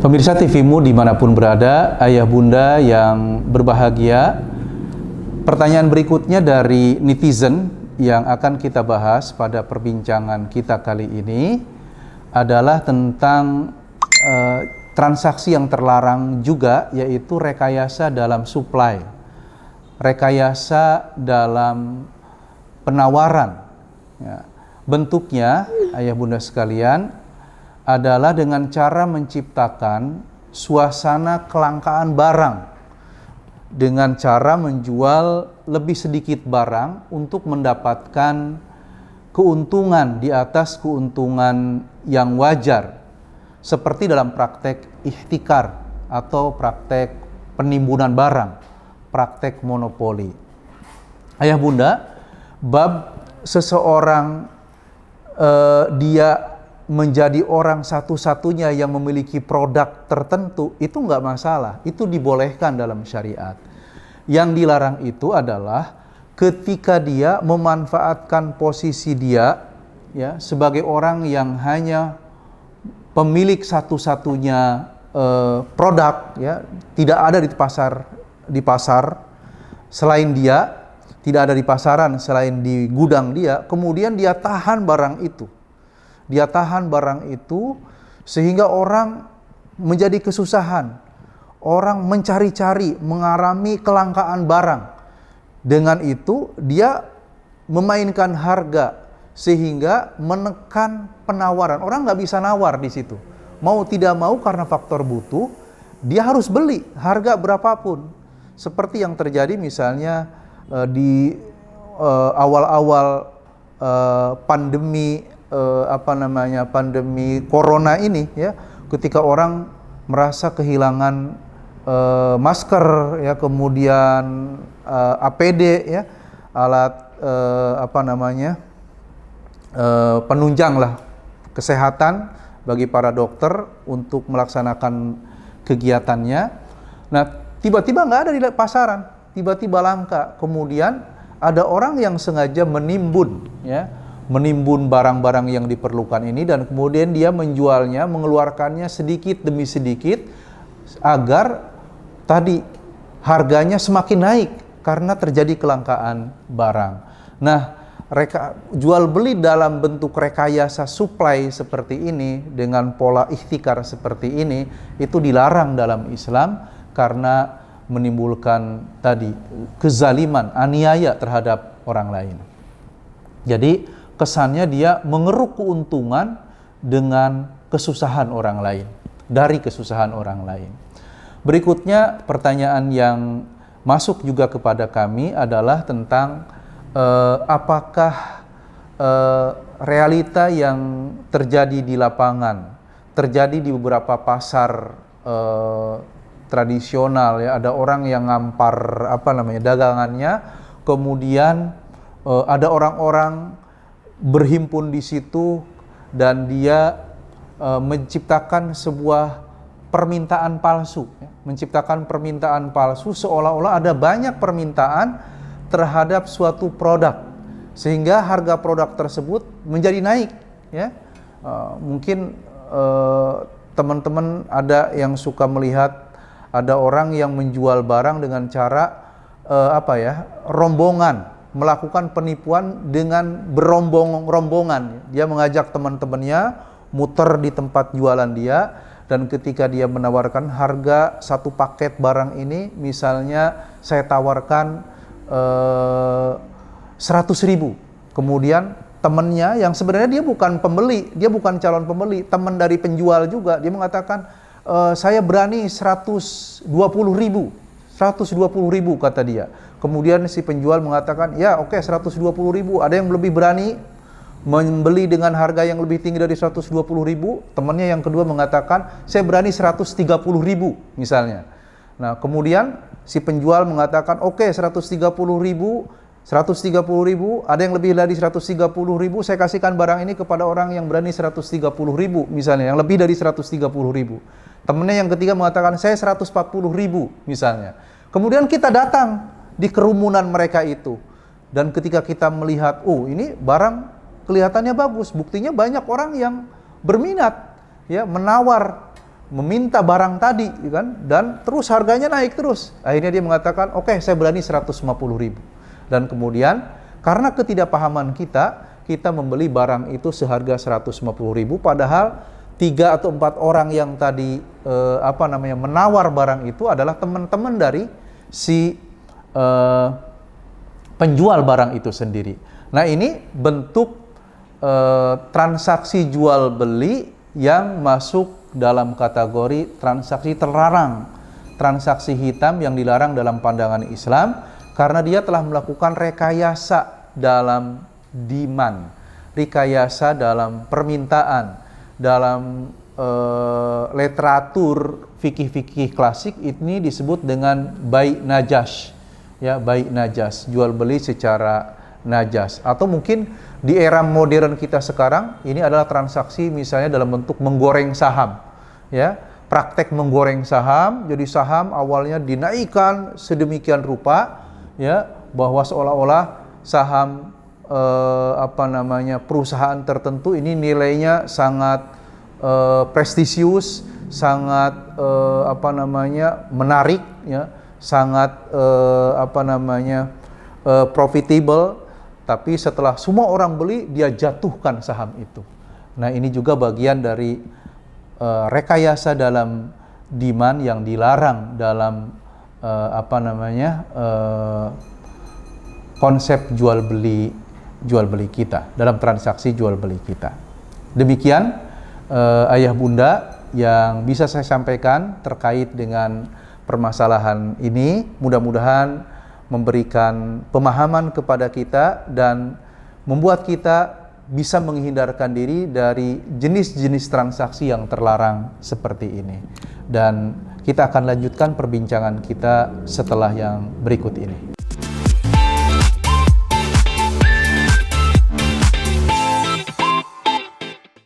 Pemirsa TV-mu dimanapun berada, ayah bunda yang berbahagia, pertanyaan berikutnya dari netizen yang akan kita bahas pada perbincangan kita kali ini adalah tentang transaksi yang terlarang juga, yaitu rekayasa dalam supply, rekayasa dalam penawaran. Ya. Bentuknya, ayah bunda sekalian, adalah dengan cara menciptakan suasana kelangkaan barang dengan cara menjual lebih sedikit barang untuk mendapatkan keuntungan di atas keuntungan yang wajar, seperti dalam praktek ihtikar atau praktek penimbunan barang, praktek monopoli. Ayah bunda, bab seseorang dia menjadi orang satu-satunya yang memiliki produk tertentu, itu nggak masalah, itu dibolehkan dalam syariat. Yang dilarang itu adalah ketika dia memanfaatkan posisi dia ya sebagai orang yang hanya pemilik satu-satunya produk, ya tidak ada di pasar selain dia, tidak ada di pasaran selain di gudang dia, kemudian dia tahan barang itu. Dia tahan barang itu sehingga orang menjadi kesusahan. Orang mencari-cari, mengalami kelangkaan barang. Dengan itu dia memainkan harga sehingga menekan penawaran. Orang nggak bisa nawar di situ. Mau tidak mau karena faktor butuh, dia harus beli harga berapapun. Seperti yang terjadi misalnya di awal-awal pandemi pandemi corona ini, ya, ketika orang merasa kehilangan masker, ya, kemudian APD, ya, alat penunjang lah kesehatan bagi para dokter untuk melaksanakan kegiatannya. Nah, tiba-tiba nggak ada di pasaran, tiba-tiba langka. Kemudian ada orang yang sengaja menimbun, ya, menimbun barang-barang yang diperlukan ini, dan kemudian dia menjualnya, mengeluarkannya sedikit demi sedikit agar tadi harganya semakin naik karena terjadi kelangkaan barang. Nah, jual beli dalam bentuk rekayasa supply seperti ini dengan pola ihtikar seperti ini itu dilarang dalam Islam karena menimbulkan tadi kezaliman, aniaya terhadap orang lain. Jadi kesannya dia mengeruk keuntungan dengan kesusahan orang lain, dari kesusahan orang lain. Berikutnya pertanyaan yang masuk juga kepada kami adalah tentang apakah realita yang terjadi di lapangan, terjadi di beberapa pasar tradisional, ya, ada orang yang ngampar dagangannya, kemudian ada orang-orang berhimpun di situ dan dia menciptakan sebuah permintaan palsu, ya. Menciptakan permintaan palsu seolah-olah ada banyak permintaan terhadap suatu produk sehingga harga produk tersebut menjadi naik, ya. Mungkin teman-teman ada yang suka melihat ada orang yang menjual barang dengan cara rombongan, melakukan penipuan dengan berombongan. Dia mengajak teman-temannya muter di tempat jualan dia, dan ketika dia menawarkan harga satu paket barang ini, misalnya saya tawarkan 100.000. Kemudian temannya yang sebenarnya dia bukan pembeli, dia bukan calon pembeli, teman dari penjual juga, dia mengatakan saya berani 120.000 kata dia. Kemudian si penjual mengatakan, ya oke, 120.000. Ada yang lebih berani membeli dengan harga yang lebih tinggi dari 120.000. Temannya yang kedua mengatakan, saya berani 130.000 misalnya. Nah, kemudian si penjual mengatakan, oke, 130.000. Ada yang lebih dari 130.000, saya kasihkan barang ini kepada orang yang berani 130.000 misalnya, yang lebih dari 130.000. Temannya yang ketiga mengatakan, saya 140.000 misalnya. Kemudian kita datang di kerumunan mereka itu, dan ketika kita melihat, ini barang kelihatannya bagus, buktinya banyak orang yang berminat, ya, menawar meminta barang tadi, kan? Dan terus harganya naik terus. Akhirnya dia mengatakan, oke, saya berani 150.000. Dan kemudian karena ketidakpahaman kita membeli barang itu seharga 150.000, padahal 3 atau 4 orang yang tadi menawar barang itu adalah teman-teman dari si penjual barang itu sendiri. Nah, ini bentuk transaksi jual beli yang masuk dalam kategori transaksi terlarang, transaksi hitam yang dilarang dalam pandangan Islam, karena dia telah melakukan rekayasa dalam demand, rekayasa dalam permintaan. Dalam literatur fikih-fikih klasik ini disebut dengan bai najas, ya, bai najas, jual beli secara najas. Atau mungkin di era modern kita sekarang ini adalah transaksi misalnya dalam bentuk menggoreng saham, ya, praktek menggoreng saham. Jadi saham awalnya dinaikkan sedemikian rupa, ya, bahwa seolah-olah saham perusahaan tertentu ini nilainya sangat prestisius, sangat menarik, ya, sangat profitable. Tapi setelah semua orang beli, dia jatuhkan saham itu. Nah, ini juga bagian dari rekayasa dalam demand yang dilarang dalam konsep jual beli kita, dalam transaksi jual beli kita. Demikian ayah bunda yang bisa saya sampaikan terkait dengan permasalahan ini. Mudah-mudahan memberikan pemahaman kepada kita dan membuat kita bisa menghindarkan diri dari jenis-jenis transaksi yang terlarang seperti ini. Dan kita akan lanjutkan perbincangan kita setelah yang berikut ini.